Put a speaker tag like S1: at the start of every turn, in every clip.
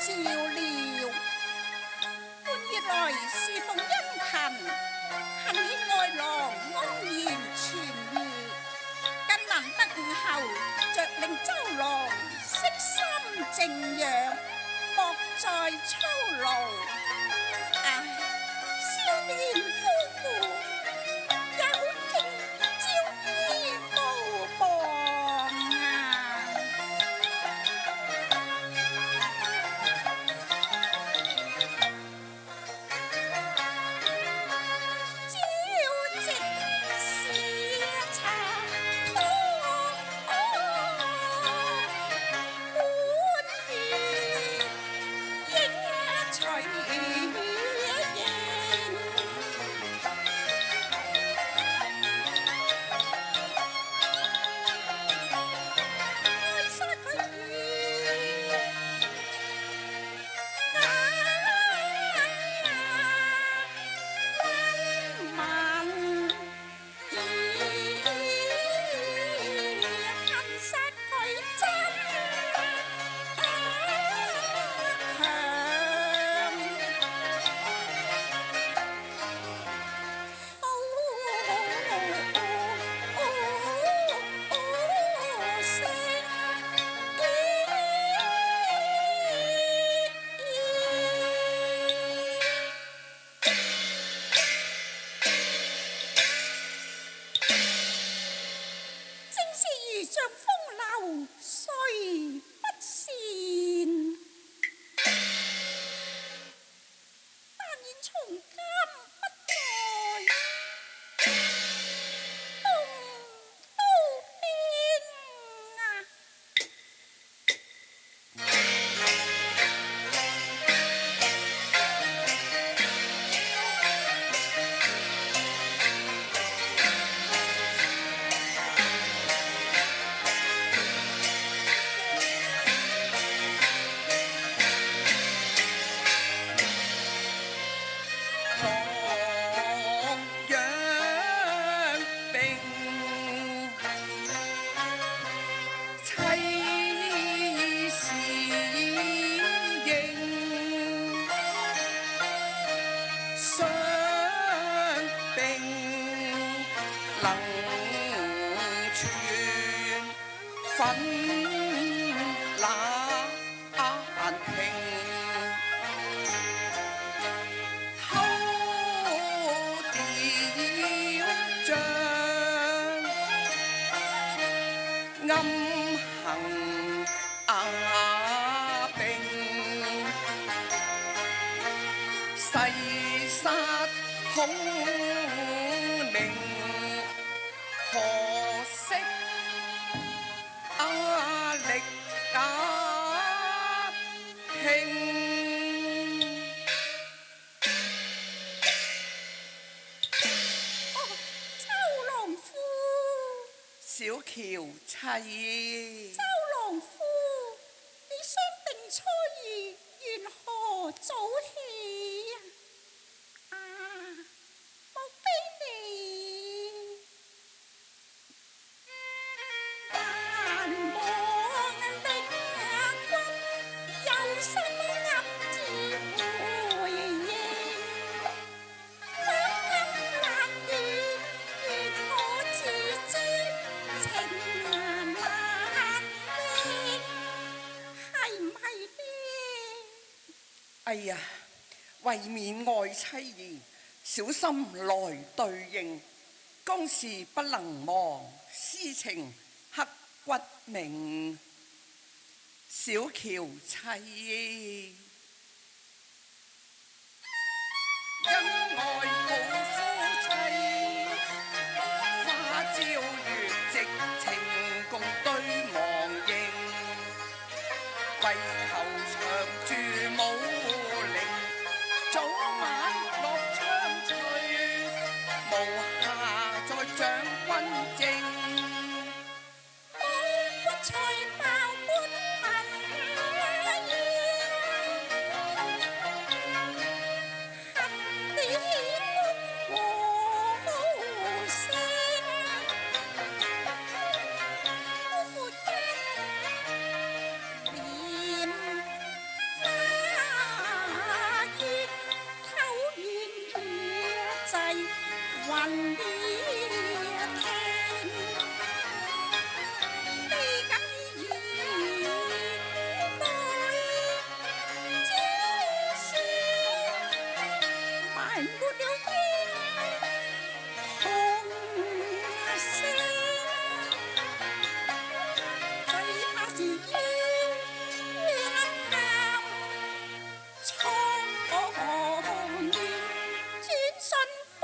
S1: 照料。半月來侍奉殷勤，幸顯愛郎安然痊愈。更難得午後，着令周郎悉心靜養，莫再操勞。唉，少年夫婦有應朝衣無妨啊！朝夕試茶湯，滿月映隨影。愛殺佢如像風流，誰不善？但願從今不再動刀兵啊！
S2: 粉難平，偷雕像，暗行並，誓殺孔明，可惜力壓平。
S1: 周郎夫，
S2: 小喬妻，
S1: 周郎夫，你商定初遇，緣何早起啊？莫非你？但望令君有心暗自回應，兩金難遇，願我自知情難應，係唔係呢？
S2: 哎呀，為免愛妻兒，小心來對應。公事不能忘，私情刻骨銘。小喬妻，恩愛好夫妻，花朝月夕情共對忘形，為求長住武陵，早晚落窗翠，無暇再掌軍政。
S1: 冇才貌官貧恨你無聲，辜負得臉花。恨你聽，悲感意對之事，埋沒了英雄聲，最怕是冤探蒼亂，轉瞬化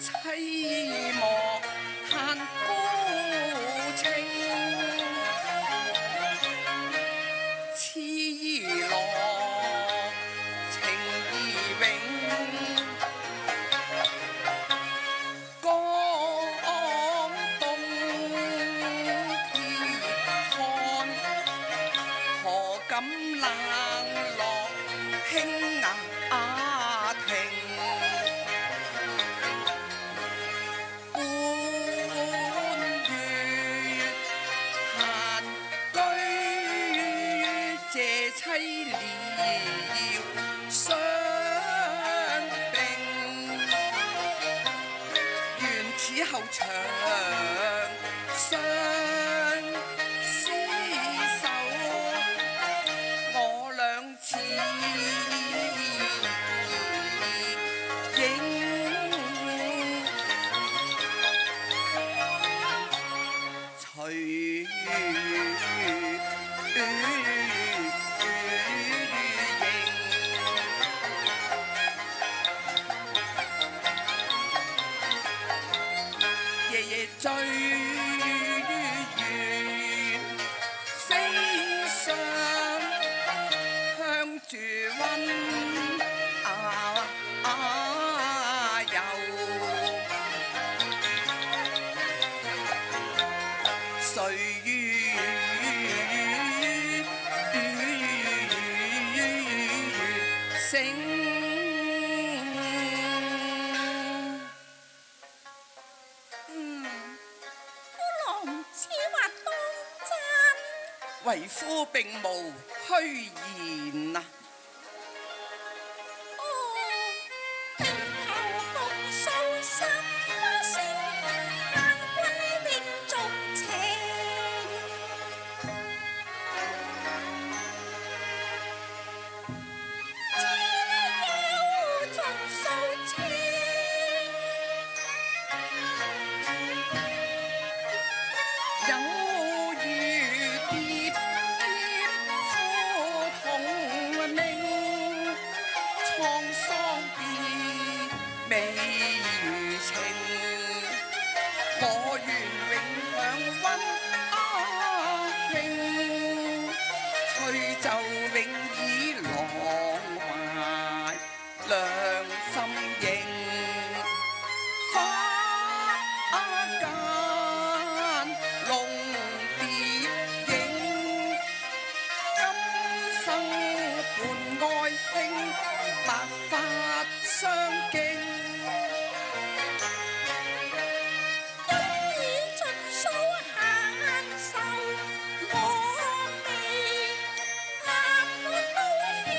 S2: 凄莫限孤清，痴郎情意永。江東鐵漢，何敢冷落輕雅婷？凄了相並，願此後長相廝守，我倆似影隨夜夜追月飛上向住溫柔，誰於醒？為夫並無虛言啊！
S1: 並頭共訴心聲，盼君永重情。只有盡訴情，
S2: 有如蝶夫同命，滄桑別美如情，我願永享溫馨，吹奏永以郎懷兩心應，花間龍蝶影，今生伴愛卿，白髮相敬。
S1: 已盡數限壽，我未納到牽。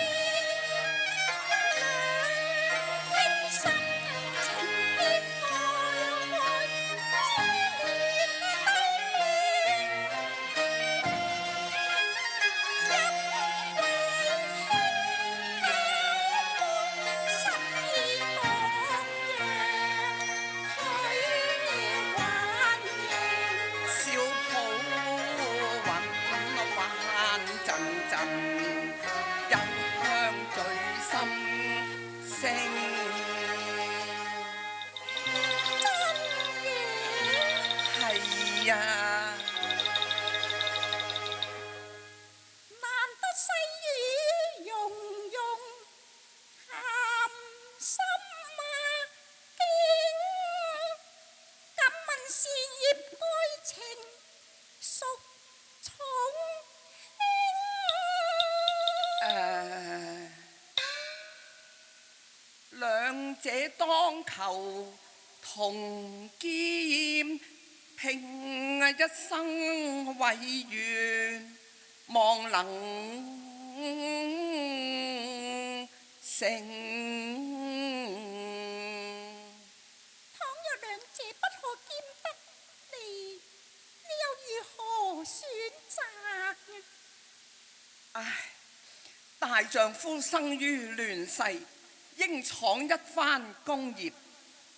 S2: 聲。
S1: 真嘅，
S2: 係呀，
S1: 難得細雨融融，談心經，敢問事業愛情屬重輕？
S2: 兩者當求同兼，拼一生為願，望能成。
S1: 倘若兩者不可兼得，你又如何選擇？
S2: 唉，大丈夫生於亂世，應闖一番功業。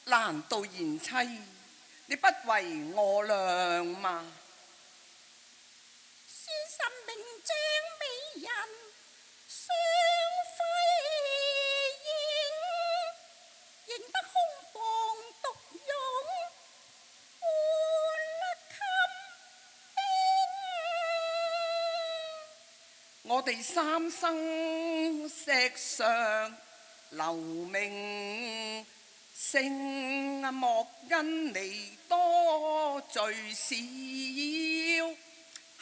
S2: 難道賢妻你不為我量嗎？
S1: 孫神名將美人雙輝映，認得空房獨擁換襟。
S2: 我哋三生石上留名聲，莫因你多罪少，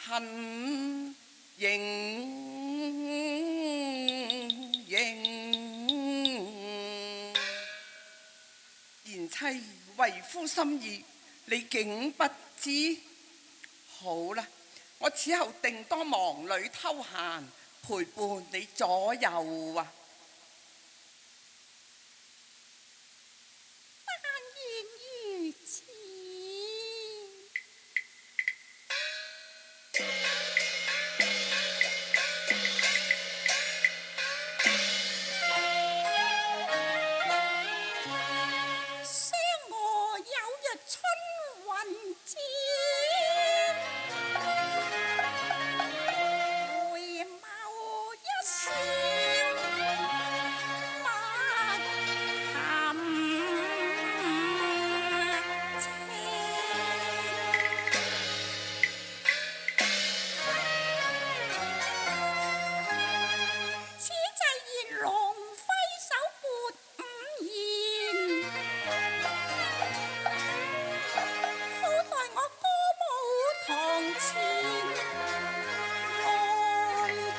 S2: 恨賢妻為夫心意，你竟不知？好啦，我此後定當忙裏偷閒，陪伴你左右啊！
S1: 但願如此。相我有日春雲間，回眸一笑，勿含情。此際現龍揮手撥五言，好待我歌舞堂前來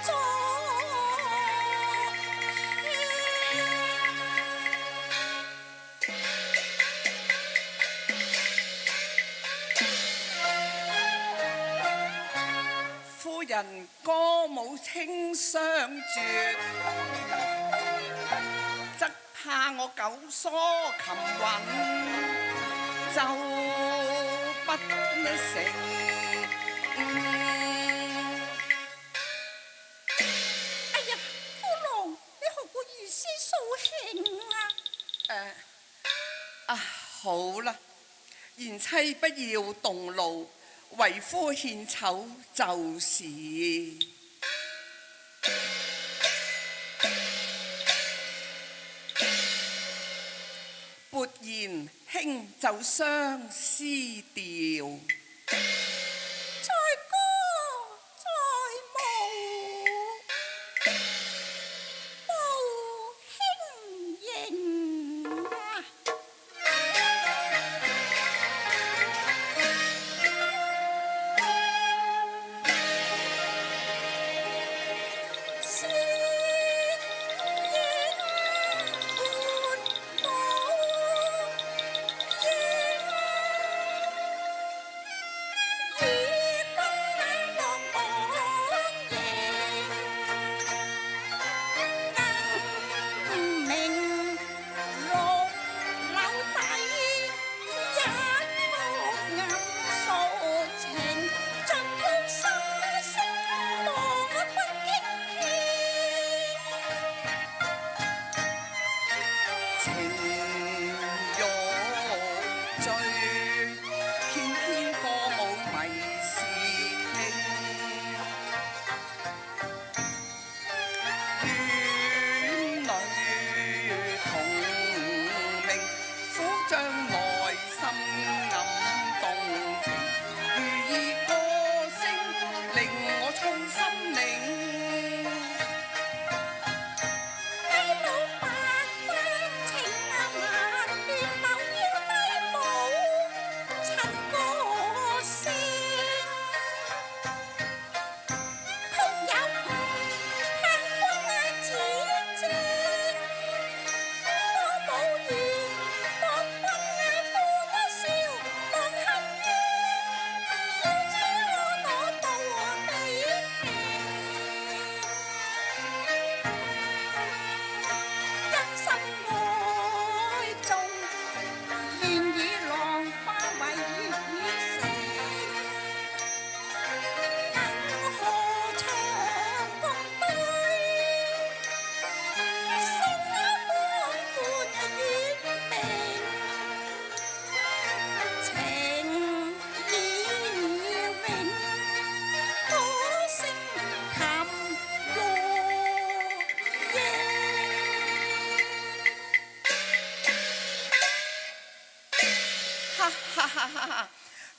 S1: 作
S2: 夫人歌舞清相絕，則怕我九疏琴韻奏不成。
S1: 哎呀，夫郎，你何故如斯掃興啊？
S2: 好啦，賢妻不要動怒，為夫獻醜就是。撥言輕奏相思調，
S1: 在歌在舞，步輕盈啊！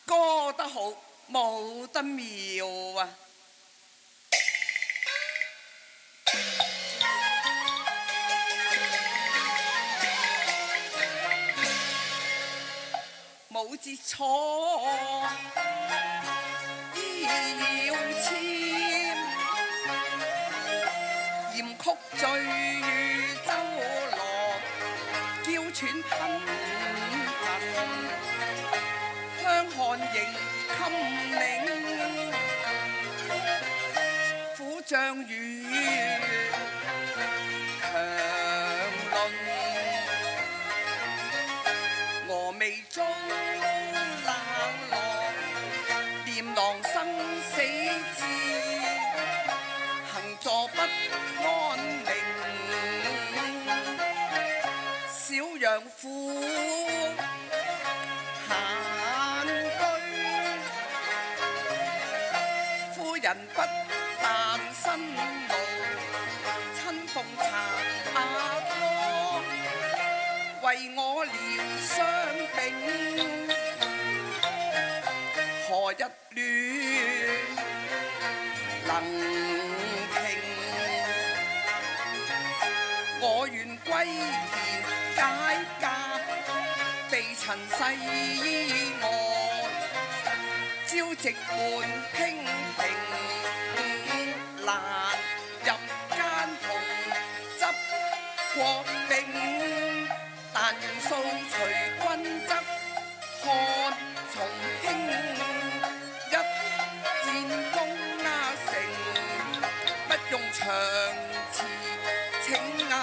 S2: 歌得好，舞得妙啊！舞節錯，衣要纖，嚴曲醉周羅，嬌喘頻頻，香汗迎襟領，虎將羽強論，峨眉中冷落，念郎生死志，行坐不安寧，小陽婦閒居，夫人不但辛勞，親奉茶湯，為我療傷病，何日暖能平？我願歸田解甲，避塵世外，朝夕換娉婷，難入間同執國兵，但願掃除君側，看重興，一戰功成，不用長辭請啊！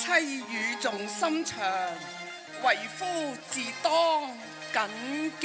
S2: 妻語重心長，為夫自當謹記。